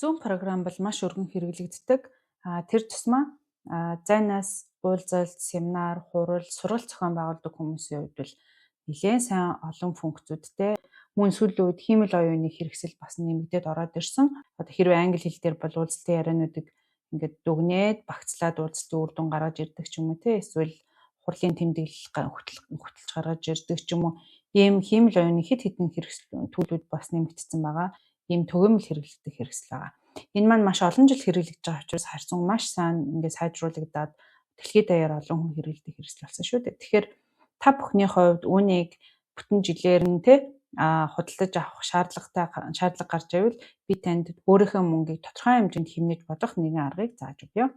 Zoom програм бол маш өргөн хэрэглэгддэг. Тэр тусмаа зайнаас уулзалт, семинар, хурал, сургалт зохион байгуулдаг хүмүүсийн хувьд бол нэлээд сайн олон функцүүдтэй. Мөн сүүлийн үед хиймэл оюуны хэрэгсэл бас нэмэгдээд ороод ирсэн. Одоо хэрвээ англи хэл дээр бол уулзалтын яриануудыг ингээд дүгнээд багцлаад уулзалтын үр дүн гаргаж ирдэг ч юм уу те, эсвэл хурлын тэмдэглэл хөтлж гаргаж ирдэг ч юм уу. Ийм хиймэл оюуны хэд хэдэн хэрэгсэл төлөвүүд бас нэмэгдсэн байгаа. Ийм төгөөмөл хэрэглэгдэх хэрэгсэл байгаа. Энэ маань маш олон жил хэрэглэгдэж байгаа учраас харьцан маш сайн ингээд сайжруулагдаад дэлхийд даяар олон хүн хэрэглэдэг хэрэгсэл болсон шүү дээ. Тэгэхээр та бүхний хувьд үүнийг бүтэн жилээр нь худалдаж авах шаардлага гарч ивэл би танд өөрийнхөө мөнгийг тодорхой хэмжээнд хэмнэж болох нэгэн аргыг зааж өгье.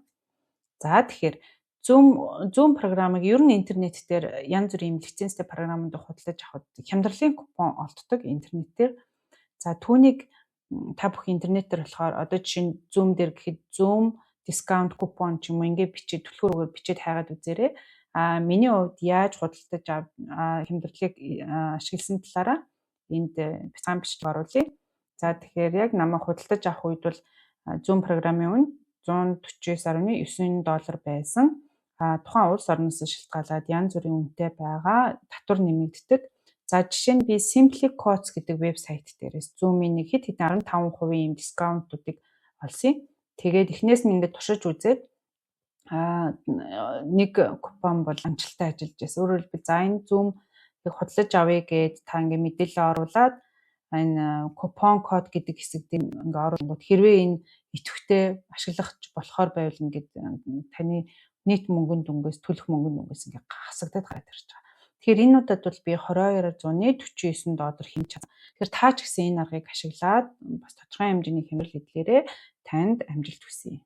За тэгэхээр Zoom програмыг ер нь интернет дээр янз бүрийн лицензтэй програмууд худалдаж авахд хямдралын купон олддог интернетээр. За түүнийг та бүх интернетээр болохоор одоо жишээ нь Zoom дээр гэхэд Zoom discount coupon ч юм уу ингээд бичиж түлхүүрээр бичиж хайгаад үзээрэй. Миний хувьд яаж худалдаж хямдралыг ашигласан талаараа энд бяцхан бичлэг оруулъя. За тэгэхээр яг намайг худалдаж авах үед бол Zoom програмын үн $149.9 байсан. Тухайн улс орноос шалтгаалаад янз бүрийн үнэтэй байгаа татвар нэмэгддэг. За жишээ нь би Simply Codes гэдэг вебсайт дээрээс Zoom-ийн нэг хэд хэдэн 15% ийм дискаунтуудыг олсон. Тэгээд эхнээс нь ингээд туршиж үзээд нэг купон бол амжилттай ажиллаж байсан. Өөрөөр хэлбэл за энэ Zoom-ыг худалдаж авъя гэд та ингээд мэдээлэл оруулаад энэ купон код гэдэг хэсэгт ингээд оруулангууд хэрвээ энэ идэвхтэй ашиглах болохоор байвал ингээд таны нийт мөнгөнд дүнгээс төлөх мөнгөнд дүнгээс ингээд хасагдаад гараад ирж байгаа. Тэгэхээр энэ удаад бол би $22.49 хэмж чадсан. Тэгэхээр та ч гэсэн энэ аргыг ашиглаад бас тодорхой хэмжээний хямрал эдлээрээ танд амжилт хүсье.